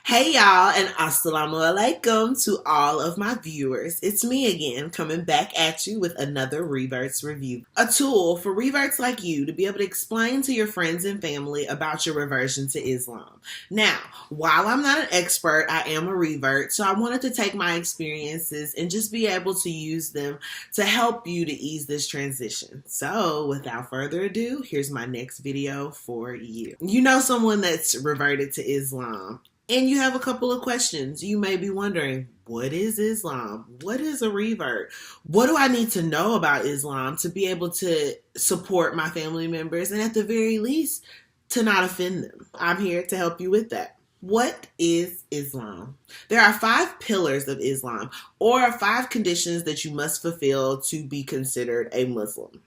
Hey y'all, and assalamu alaikum to all of my viewers. It's me again, coming back at you with another Reverts review. A tool for reverts like you to be able to explain to your friends and family about your reversion to Islam. Now, while I'm not an expert, I am a revert, so I wanted to take my experiences and just be able to use them to help you to ease this transition. So, without further ado, here's my next video for you. You know someone that's reverted to Islam, and you have a couple of questions. You may be wondering, what is Islam? What is a revert? What do I need to know about Islam to be able to support my family members and at the very least to not offend them? I'm here to help you with that. What is Islam? There are 5 pillars of Islam, or 5 conditions that you must fulfill to be considered a Muslim.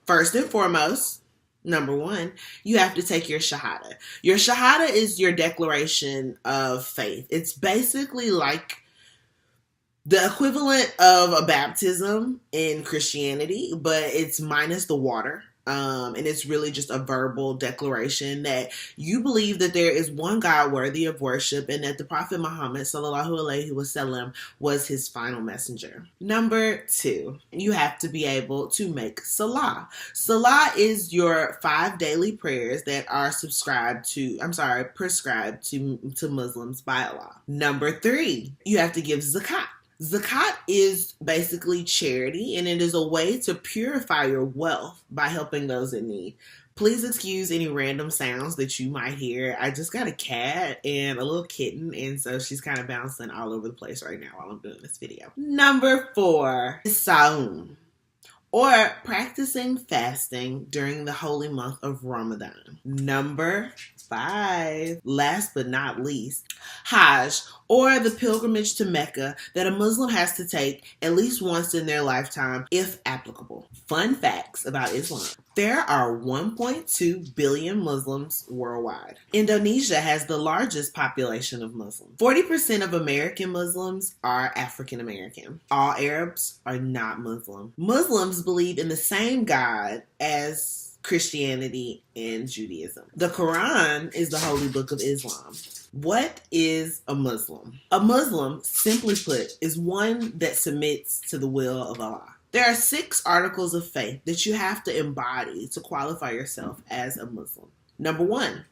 First and foremost, number 1, you have to take your shahada. Your shahada is your declaration of faith. It's basically like the equivalent of a baptism in Christianity, but it's minus the water. And it's really just a verbal declaration that you believe that there is one God worthy of worship and that the Prophet Muhammad sallallahu alaihi wasallam was his final messenger. Number 2, you have to be able to make salah. Salah is your 5 daily prayers that are prescribed to Muslims by Allah. Number 3, you have to give zakat. Zakat is basically charity, and it is a way to purify your wealth by helping those in need. Please excuse any random sounds that you might hear. I just got a cat and a little kitten, and so she's kind of bouncing all over the place right now while I'm doing this video. Number 4 is Saum, or practicing fasting during the holy month of Ramadan. Number 5, last but not least, Hajj, or the pilgrimage to Mecca that a Muslim has to take at least once in their lifetime, if applicable. Fun facts about Islam. There are 1.2 billion Muslims worldwide. Indonesia has the largest population of Muslims. 40% of American Muslims are African American. All Arabs are not Muslim. Muslims believe in the same God as Christianity and Judaism. The Quran is the holy book of Islam. What is a Muslim? A Muslim, simply put, is one that submits to the will of Allah. There are 6 articles of faith that you have to embody to qualify yourself as a Muslim. Number 1,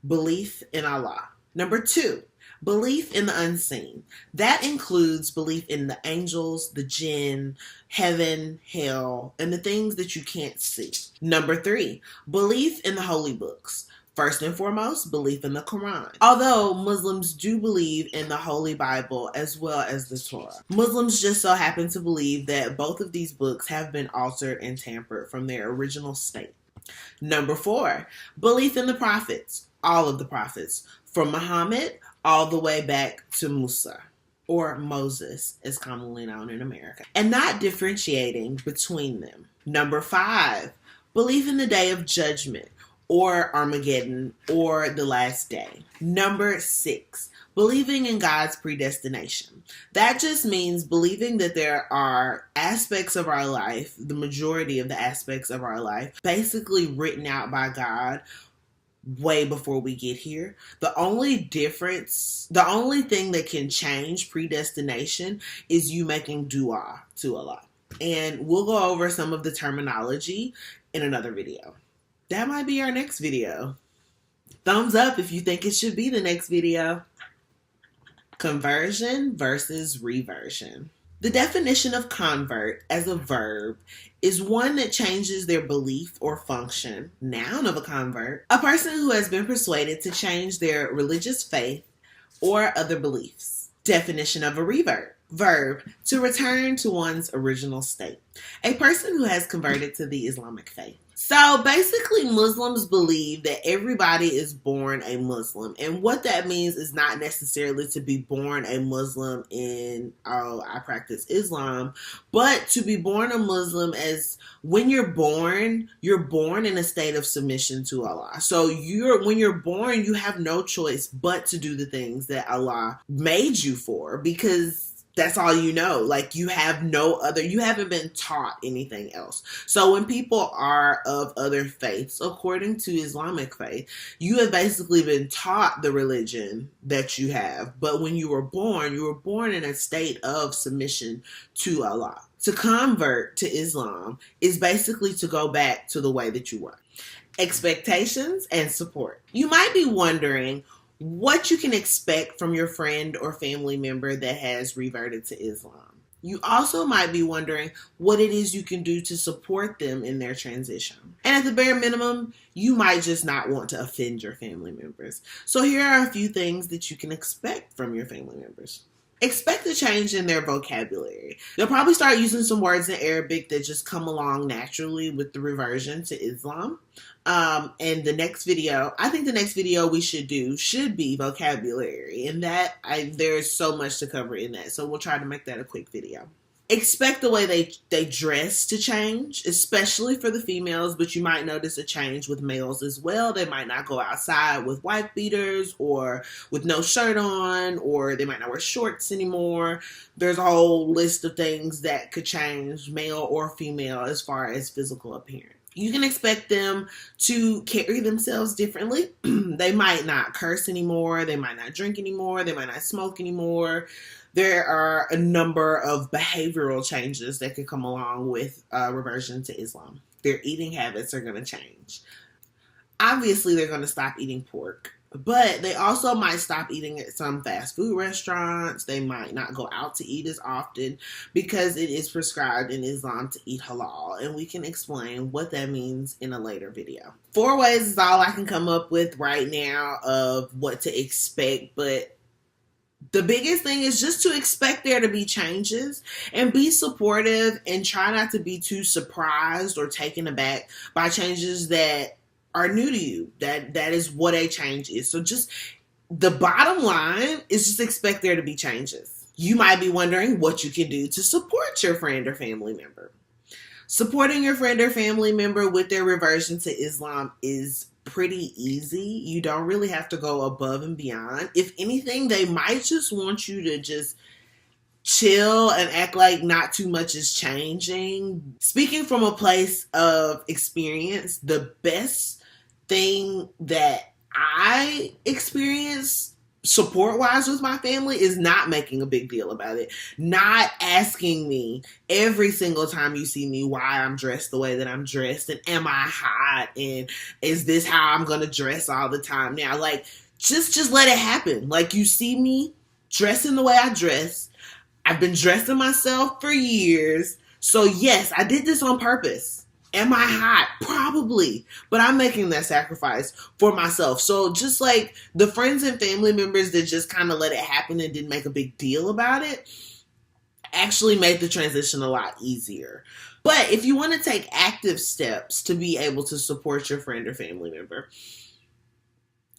belief in Allah. Number 2, belief in the unseen. That includes belief in the angels, the jinn, heaven, hell, and the things that you can't see. Number 3, belief in the holy books. First and foremost, belief in the Quran. Although Muslims do believe in the Holy Bible as well as the Torah. Muslims just so happen to believe that both of these books have been altered and tampered from their original state. Number 4, belief in the prophets. All of the prophets. From Muhammad all the way back to Musa, or Moses, as commonly known in America, and not differentiating between them. Number 5, belief in the Day of Judgment, or Armageddon, or the last day. Number 6, believing in God's predestination. That just means believing that there are aspects of our life, the majority of the aspects of our life, basically written out by God way before we get here. The only thing that can change predestination is you making dua to Allah. And we'll go over some of the terminology in another video. That might be our next video. Thumbs up if you think it should be the next video. Conversion versus reversion. The definition of convert as a verb is one that changes their belief or function. Noun of a convert, a person who has been persuaded to change their religious faith or other beliefs. Definition of a revert. Verb, to return to one's original state. A person who has converted to the Islamic faith. So basically, Muslims believe that everybody is born a Muslim. And what that means is not necessarily to be born a Muslim in, I practice Islam, but to be born a Muslim as when you're born in a state of submission to Allah. So when you're born, you have no choice but to do the things that Allah made you for, because That's all you know. Like, you haven't been taught anything else. So when people are of other faiths, according to Islamic faith, you have basically been taught the religion that you have. But when you were born in a state of submission to Allah. To convert to Islam is basically to go back to the way that you were. Expectations and support. You might be wondering what you can expect from your friend or family member that has reverted to Islam. You also might be wondering what it is you can do to support them in their transition. And at the bare minimum, you might just not want to offend your family members. So here are a few things that you can expect from your family members. Expect a change in their vocabulary. They'll probably start using some words in Arabic that just come along naturally with the reversion to Islam. And the next video, I think the next video we should do should be vocabulary. And there's so much to cover in that. So we'll try to make that a quick video. Expect the way they dress to change, especially for the females, but you might notice a change with males as well. They might not go outside with wife beaters or with no shirt on, or they might not wear shorts anymore. There's a whole list of things that could change, male or female, as far as physical appearance. You can expect them to carry themselves differently. They might not curse anymore. They might not drink anymore. They might not smoke anymore. There are a number of behavioral changes that could come along with reversion to Islam. Their eating habits are going to change. Obviously, they're going to stop eating pork, but they also might stop eating at some fast food restaurants. They might not go out to eat as often because it is prescribed in Islam to eat halal, and we can explain what that means in a later video. 4 ways is all I can come up with right now of what to expect, but the biggest thing is just to expect there to be changes and be supportive and try not to be too surprised or taken aback by changes that are new to you. That is what a change is. So just the bottom line is just expect there to be changes. You might be wondering what you can do to support your friend or family member. Supporting your friend or family member with their reversion to Islam is pretty easy. You don't really have to go above and beyond. If anything, they might just want you to just chill and act like not too much is changing. Speaking from a place of experience, the best thing that I experience support-wise with my family is not making a big deal about it. Not asking me every single time you see me why I'm dressed the way that I'm dressed, and am I hot, and is this how I'm gonna dress all the time now? Like, just let it happen. Like, you see me dressing the way I dress. I've been dressing myself for years. So yes, I did this on purpose. Am I hot? Probably. But I'm making that sacrifice for myself. So just like the friends and family members that just kind of let it happen and didn't make a big deal about it, actually made the transition a lot easier. But if you want to take active steps to be able to support your friend or family member,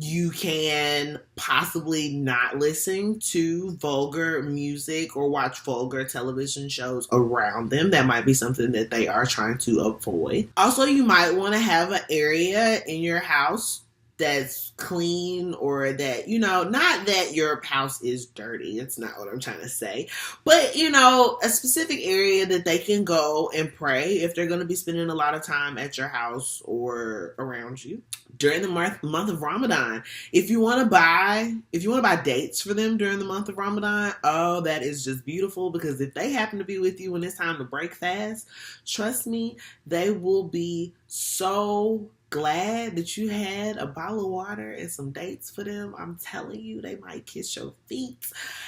you can possibly not listen to vulgar music or watch vulgar television shows around them. That might be something that they are trying to avoid. Also, you might want to have an area in your house that's clean, or that, not that your house is dirty. It's not what I'm trying to say. But, a specific area that they can go and pray if they're going to be spending a lot of time at your house or around you. During the month of Ramadan, if you want to buy dates for them during the month of Ramadan, oh, that is just beautiful, because if they happen to be with you when it's time to break fast, trust me, they will be so glad that you had a bottle of water and some dates for them. I'm telling you, they might kiss your feet.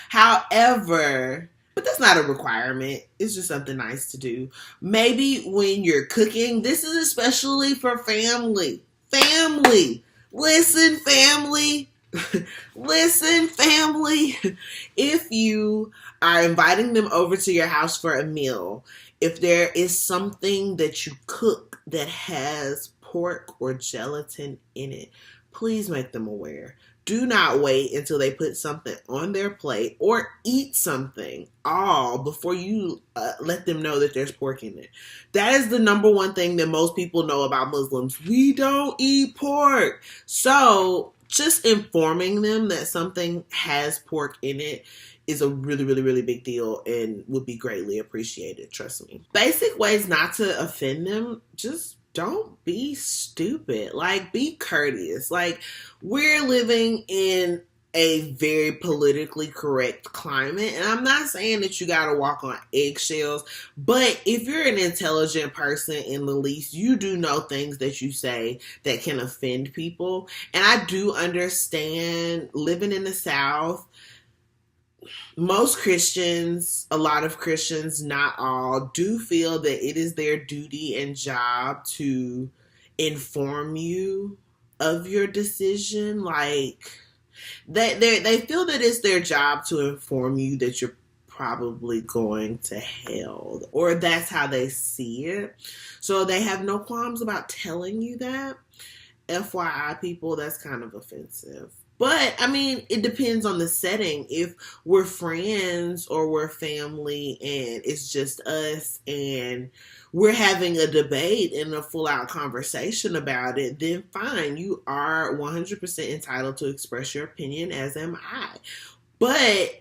However, but that's not a requirement. It's just something nice to do. Maybe when you're cooking, this is especially for family. Listen, family. Listen, family. If you are inviting them over to your house for a meal, if there is something that you cook that has pork or gelatin in it, please make them aware. Do not wait until they put something on their plate or eat something all before you let them know that there's pork in it. That is the number one thing that most people know about Muslims. We don't eat pork. So just informing them that something has pork in it is a really, really, really big deal and would be greatly appreciated. Trust me. Basic ways not to offend them: just don't be stupid. Like, be courteous. Like, we're living in a very politically correct climate, and I'm not saying that you gotta walk on eggshells, but if you're an intelligent person, in the least, you do know things that you say that can offend people. And I do understand, living in the South, most Christians, a lot of Christians, not all, do feel that it is their duty and job to inform you of your decision. Like, they feel that it's their job to inform you that you're probably going to hell, or that's how they see it. So they have no qualms about telling you that. FYI, people, that's kind of offensive. But, I mean, it depends on the setting. If we're friends or we're family and it's just us and we're having a debate and a full-out conversation about it, then fine. You are 100% entitled to express your opinion, as am I. But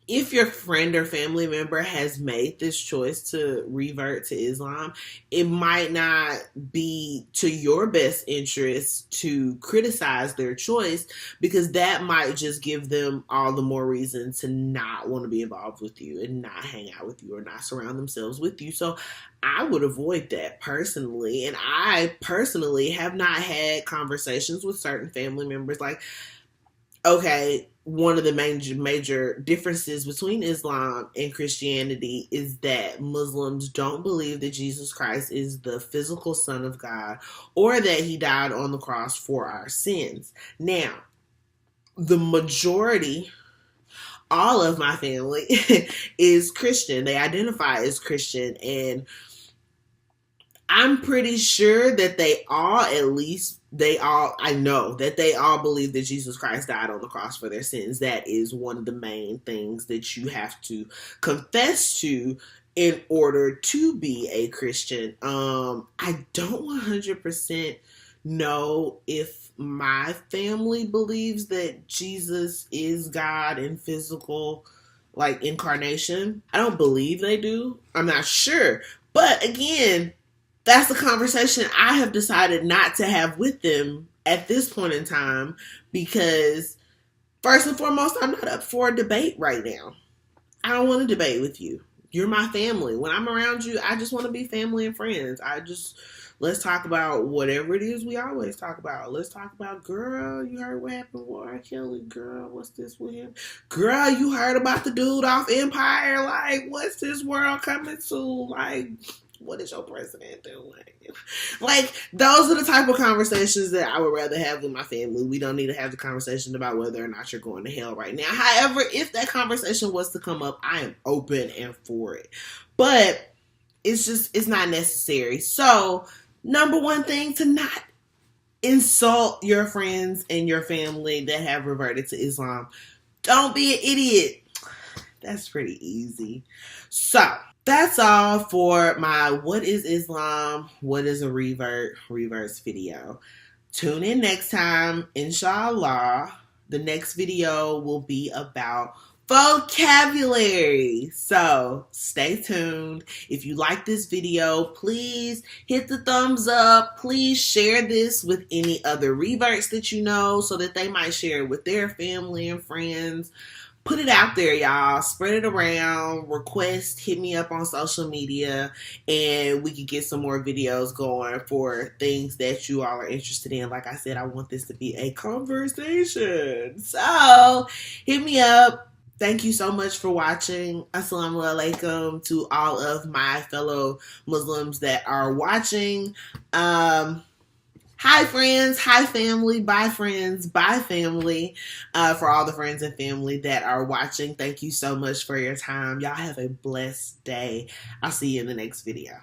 if your friend or family member has made this choice to revert to Islam, it might not be to your best interest to criticize their choice, because that might just give them all the more reason to not want to be involved with you and not hang out with you or not surround themselves with you. So I would avoid that personally. And I personally have not had conversations with certain family members like, okay, one of the major differences between Islam and Christianity is that Muslims don't believe that Jesus Christ is the physical Son of God or that he died on the cross for our sins. Now, the majority, all of my family is Christian. They identify as Christian, and I'm pretty sure that I know that they all believe that Jesus Christ died on the cross for their sins. That is one of the main things that you have to confess to in order to be a Christian. I don't 100% know if my family believes that Jesus is God in physical, like, incarnation. I don't believe they do. I'm not sure. But again, that's the conversation I have decided not to have with them at this point in time, because first and foremost, I'm not up for a debate right now. I don't want to debate with you. You're my family. When I'm around you, I just want to be family and friends. Let's talk about whatever it is we always talk about. Let's talk about, girl, you heard what happened with R. Kelly? Girl, what's this with him? Girl, you heard about the dude off Empire? Like, what's this world coming to? Like, what is your president doing? Like, those are the type of conversations that I would rather have with my family. We don't need to have the conversation about whether or not you're going to hell right now. However, if that conversation was to come up, I am open and for it. But it's not necessary. So, number one thing, to not insult your friends and your family that have reverted to Islam. Don't be an idiot. That's pretty easy. So, that's all for my What is Islam? What is a reverse video. Tune in next time, inshallah. The next video will be about vocabulary. So stay tuned. If you like this video, please hit the thumbs up. Please share this with any other reverts that you know so that they might share it with their family and friends. Put it out there, y'all. Spread it around. Request, hit me up on social media, and we can get some more videos going for things that you all are interested in. Like I said, I want this to be a conversation. So, hit me up. Thank you so much for watching. Assalamu alaikum to all of my fellow Muslims that are watching. Hi friends, hi family, bye friends, bye family. For all the friends and family that are watching, thank you so much for your time. Y'all have a blessed day. I'll see you in the next video.